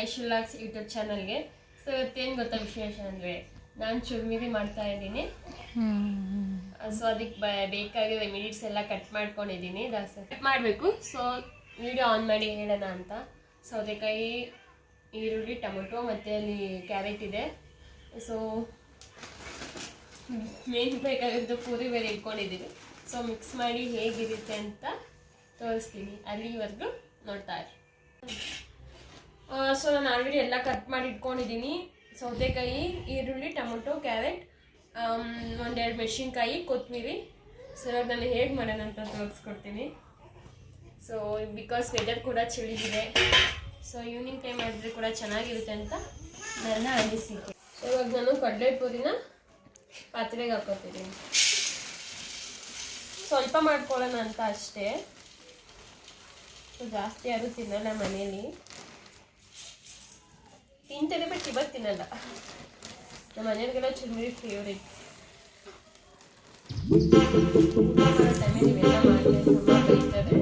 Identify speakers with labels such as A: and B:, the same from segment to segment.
A: Aishu logs YouTube ಚಾನಲ್ಗೆ. So ಇವತ್ತೇನು ಗೊತ್ತಾ ವಿಶೇಷ ಅಂದರೆ ನಾನು ಚುರ್ಮಿರಿ ಮಾಡ್ತಾ ಇದ್ದೀನಿ. ಸೊ ಅದಕ್ಕೆ ಬೇಕಾಗಿರೋ ರೆಮಿಡೀಸ್ ಎಲ್ಲ ಕಟ್ ಮಾಡ್ಕೊಂಡಿದ್ದೀನಿ. ಕಟ್ ಮಾಡಬೇಕು. ಸೊ ವಿಡಿಯೋ ಆನ್ ಮಾಡಿ ಹೇಳೋಣ ಅಂತ. ಸೌತೆಕಾಯಿ, ಈರುಳ್ಳಿ, ಟೊಮೊಟೊ ಮತ್ತು ಅಲ್ಲಿ ಕ್ಯಾರೆಟ್ ಇದೆ. ಸೊ ಮೇನ್ ಬೇಕಾಗಿದ್ದು ಪೂರಿ ಬೇರೆ ಇಟ್ಕೊಂಡಿದ್ದೀನಿ. ಸೊ ಮಿಕ್ಸ್ ಮಾಡಿ ಹೇಗಿರುತ್ತೆ ಅಂತ ತೋರಿಸ್ತೀನಿ. ಅಲ್ಲಿವರೆಗೂ ನೋಡ್ತಾ ಇರಿ. ಸೊ ನಾನು ಆಲ್ರೆಡಿ ಎಲ್ಲ ಕಟ್ ಮಾಡಿ ಇಟ್ಕೊಂಡಿದ್ದೀನಿ. ಸೌತೆಕಾಯಿ, ಈರುಳ್ಳಿ, ಟೊಮೊಟೊ, ಕ್ಯಾರೆಟ್, ಒಂದೆರಡು ಮೆಣಸಿನ್ಕಾಯಿ, ಕೊತ್ತಂಬರಿ. ಸೊ ಇವಾಗ ನಾನು ಹೇಗೆ ಮಾಡೋಣ ಅಂತ ತೋರಿಸ್ಕೊಡ್ತೀನಿ. ಸೊ ಬಿಕಾಸ್ ವೆದರ್ ಕೂಡ ಚಳಿಗಿದೆ. ಸೊ ಈವ್ನಿಂಗ್ ಟೈಮ್ ಮಾಡಿದ್ರೆ ಕೂಡ ಚೆನ್ನಾಗಿರುತ್ತೆ ಅಂತ ನನ್ನ ಅನಿಸಿಕೆ. ಸೊ ಇವಾಗ ನಾನು ಕಡಲೆ ಪೂರಿನ ಪಾತ್ರೆಗೆ ಹಾಕೋತಿದ್ದೀನಿ. ಸ್ವಲ್ಪ ಮಾಡ್ಕೊಳ್ಳೋಣ ಅಂತ ಅಷ್ಟೇ. ಸೊ ಜಾಸ್ತಿ ಯಾರು ತಿನ್ನಲ್ಲ ಮನೇಲಿ. ತಿಂತಾರೆ ಬಟ್ ಇವತ್ತು ತಿನ್ನಲ್ಲ. ನಮ್ಮ ಮನೆಯವ್ರಿಗೆಲ್ಲ ಚುರ್ಮುರಿ ಫೇವ್ರೇಟ್. ಟೈಮಲ್ಲಿ ಇವೆಲ್ಲ ಮಾಡಿ ತುಂಬ ಬೈತಾರೆ.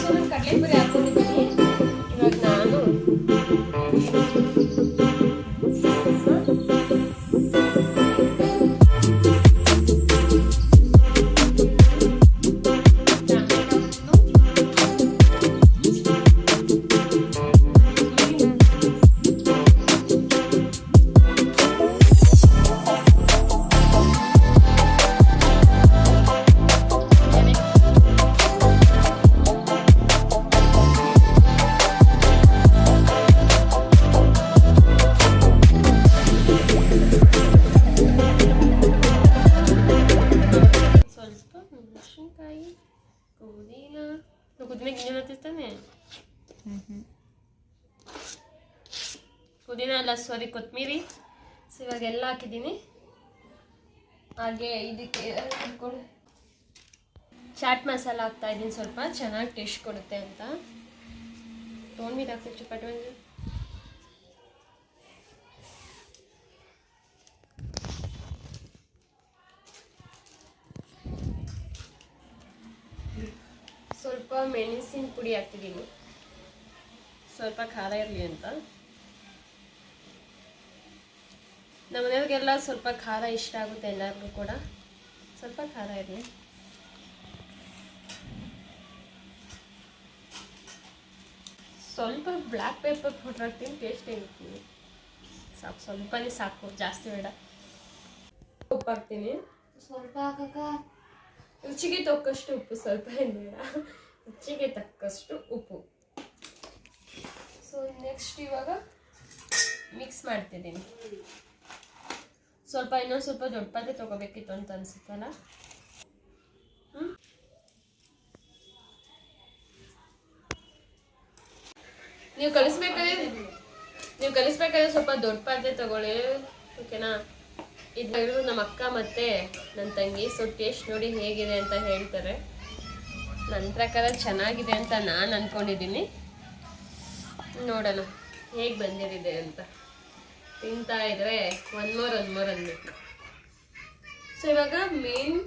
A: ಸೊ ನಾನು ಕಡಲೆಪುರಿ ಹಾಕೊಂಡಿದ್ದೀನಿ. ಇವಾಗ ನಾನು ಪುದೀನ ಅಲ್ಲ ಸಾರಿ ಕೊತ್ತಂಬರಿ. ಸೊ ಇವಾಗೆಲ್ಲ ಹಾಕಿದ್ದೀನಿ. ಹಾಗೆ ಇದಕ್ಕೆ ಚಾಟ್ ಮಸಾಲ ಹಾಕ್ತಾ ಇದ್ದೀನಿ. ಸ್ವಲ್ಪ ಚೆನ್ನಾಗಿ ಟೇಸ್ಟ್ ಕೊಡುತ್ತೆ ಅಂತ. ತೊಗೊಂಡು ಹಾಕ್ತೀನಿ ಚಪಾಟಿ ಒಂದು. ಸ್ವಲ್ಪ ಮೆಣಸಿನ ಪುಡಿ ಹಾಕ್ತಿದ್ದೀನಿ, ಸ್ವಲ್ಪ ಖಾರ ಇರಲಿ ಅಂತ. ನಮ್ಮ ಮನೆಯವ್ರಿಗೆಲ್ಲ ಸ್ವಲ್ಪ ಖಾರ ಇಷ್ಟ ಆಗುತ್ತೆ, ಎಲ್ಲರಿಗೂ ಕೂಡ ಸ್ವಲ್ಪ ಖಾರ ಇರಲಿ. ಸ್ವಲ್ಪ ಬ್ಲ್ಯಾಕ್ ಪೆಪ್ಪರ್ ಪೌಡರ್ ಹಾಕ್ತೀನಿ, ಟೇಸ್ಟ್ ಇರ್ತೀನಿ. ಸಾಕು, ಸ್ವಲ್ಪನೇ ಸಾಕು, ಜಾಸ್ತಿ ಬೇಡ. ಉಪ್ಪು ಹಾಕ್ತೀನಿ ಸ್ವಲ್ಪ. ರುಚಿಗೆ ತಕ್ಕಷ್ಟು ಉಪ್ಪು, ಸ್ವಲ್ಪ ಏನು ಬೇಡ, ರುಚಿಗೆ ತಕ್ಕಷ್ಟು ಉಪ್ಪು. ಸೊ ನೆಕ್ಸ್ಟ್ ಇವಾಗ ಮಿಕ್ಸ್ ಮಾಡ್ತಿದ್ದೀನಿ. ಸ್ವಲ್ಪ ಇನ್ನೊಂದು ಸ್ವಲ್ಪ ದೊಡ್ಡ ಪಾತ್ರೆ ತೊಗೋಬೇಕಿತ್ತು ಅಂತ ಅನಿಸುತ್ತಲ್ಲ. ನೀವು ಕಲಿಸ್ಬೇಕಾದ್ರೆ ಸ್ವಲ್ಪ ದೊಡ್ಡ ಪಾತ್ರೆ ತಗೊಳ್ಳಿ, ಓಕೆನಾ? ಇದು ನಮ್ಮ ಅಕ್ಕ ಮತ್ತು ನನ್ನ ತಂಗಿ. ಸೊ ಟೇಸ್ಟ್ ನೋಡಿ ಹೇಗಿದೆ ಅಂತ ಹೇಳ್ತಾರೆ. ನನ್ನ ಪ್ರಕಾರ ಚೆನ್ನಾಗಿದೆ ಅಂತ ನಾನು ಅಂದ್ಕೊಂಡಿದ್ದೀನಿ. ನೋಡೋಣ ಹೇಗೆ ಬಂದಿದೆ ಅಂತ. ತಿಂತಾ ಇದ್ರೆ ಒನ್ ಮೋರ್ ಅನ್ಬೇಕು. ಸೊ ಇವಾಗ ಮೇನ್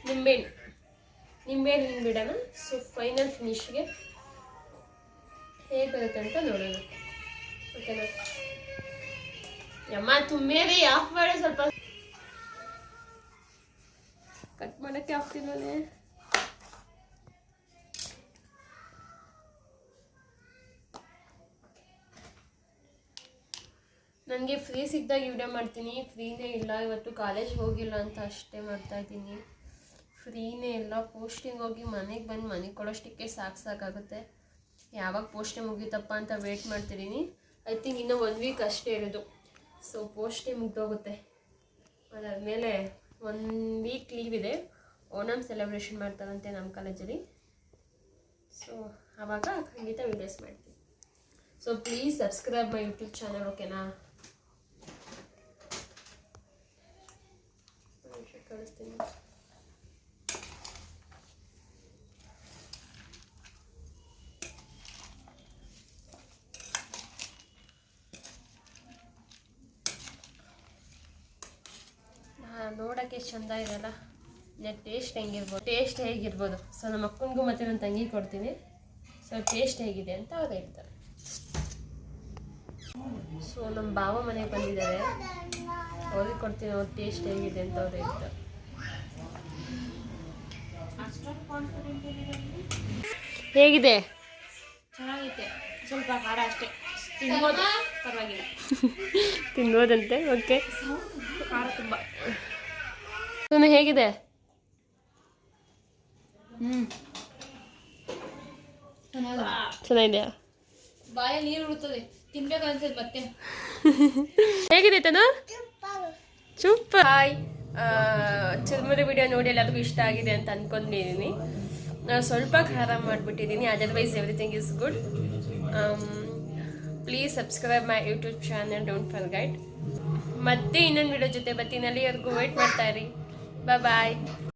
A: ನಿಂಬೆಹಣ್ಣು ಹಿಂಡ್ಬಿಡೋಣ. ಸೊ ಫೈನಲ್ ಫಿನಿಶ್ಗೆ ಹೇಗೆ ಬರುತ್ತೆ ಅಂತ ನೋಡೋಣ, ಓಕೆನಾ? ಯಮ್ಮ ತುಂಬೇರಿ ಆಫ್ ಮಾಡಿ. ಸ್ವಲ್ಪ ಕಟ್ ಮಾಡೋಕ್ಕೆ ಆಗ್ತಿಲ್ವೇ? ನನಗೆ ಫ್ರೀ ಸಿಕ್ಕಿದಾಗ ವಿಡಿಯೋ ಮಾಡ್ತೀನಿ. ಫ್ರೀನೇ ಇಲ್ಲ, ಇವತ್ತು ಕಾಲೇಜ್ಗೆ ಹೋಗಿಲ್ಲ ಅಂತ ಅಷ್ಟೇ ಮಾಡ್ತಾಯಿದ್ದೀನಿ. ಫ್ರೀನೇ ಇಲ್ಲ. ಪೋಸ್ಟಿಂಗ್ ಹೋಗಿ ಮನೆಗೆ ಬಂದು ಮನೆಗೆ ಕೊಡೋಷ್ಟಕ್ಕೆ ಸಾಕಾಗುತ್ತೆ. ಯಾವಾಗ ಪೋಸ್ಟಿಂಗ್ ಮುಗೀತಪ್ಪ ಅಂತ ವೇಟ್ ಮಾಡ್ತಿದ್ದೀನಿ. ಐ ಥಿಂಕ್ ಇನ್ನೂ 1 ವೀಕ್ ಅಷ್ಟೇ ಇರೋದು. ಸೊ ಪೋಸ್ಟಿಂಗ್ ಮುಗ್ದೋಗುತ್ತೆ. ಅದಾದಮೇಲೆ 1 ವೀಕ್ ಲೀವ್ ಇದೆ. ಓಣಮ್ ಸೆಲೆಬ್ರೇಷನ್ ಮಾಡ್ತಾರಂತೆ ನಮ್ಮ ಕಾಲೇಜಲ್ಲಿ. ಸೊ ಆವಾಗ ಖಂಡಿತ ವೀಡಿಯೋಸ್ ಮಾಡ್ತೀನಿ. So please subscribe my YouTube channel, ಓಕೆನಾ? ಕಳಿಸ್ತೀನಿ. ನೋಡೋಕ್ಕೆ ಚಂದ ಇದೆಲ್ಲ. ಟೇಸ್ಟ್ ಹೇಗಿರ್ಬೋದು. ಸೊ ನಮ್ಮ ಅಕ್ಕನಿಗೂ ಮತ್ತು ನನ್ನ ತಂಗಿ ಕೊಡ್ತೀನಿ. ಸೊ ಟೇಸ್ಟ್ ಹೇಗಿದೆ ಅಂತ ಅವ್ರು ಹೇಳ್ತಾರೆ. ಸೊ ನಮ್ಮ ಬಾವ ಮನೆಗೆ ಬಂದಿದ್ದಾರೆ, ಅವ್ರಿಗೆ ಕೊಡ್ತೀನಿ, ಅವ್ರ ಟೇಸ್ಟ್ ಹೇಗಿದೆ ಅಂತ ಅವ್ರು ಹೇಳ್ತಾರೆ. ಹೇಗಿದೆ?
B: ಚೆನ್ನಾಗೈತೆ, ಸ್ವಲ್ಪ ಖಾರ ಅಷ್ಟೇ, ತಿನ್ಬೋದು, ಪರವಾಗಿಲ್ಲ.
A: ತಿನ್ಬೋದಂತೆ. ಓಕೆ,
B: ಖಾರ ತುಂಬ.
A: ಹೇಗಿದೆ? ಚೆನ್ನಾಗಿದೆಯಾ?
B: ಬಾಯಲ್ಲಿ ನೀರು ಉಳುತ್ತದೆ, ತಿನ್ಬೇಕು ಅನ್ಸದ್ ಮತ್ತೆ.
A: ಹೇಗಿದೆ Tanu? Super. Hi, churumuri video ನೋಡಿ ಎಲ್ಲರಿಗೂ ಇಷ್ಟ ಆಗಿದೆ ಅಂತ ಅಂದ್ಕೊಂಡಿದ್ದೀನಿ. ನಾನು ಸ್ವಲ್ಪ ಖಾರ ಮಾಡಿಬಿಟ್ಟಿದ್ದೀನಿ, otherwise everything is good. Please subscribe my YouTube channel, don't forget. ಮತ್ತೆ ಇನ್ನೊಂದು ವಿಡಿಯೋ ಜೊತೆ ಬರ್ತೀನಿ, ಅಲ್ಲಿವರೆಗೂ ವೇಟ್ ಮಾಡ್ತಾ ಇರಿ. ಬಾಯ್.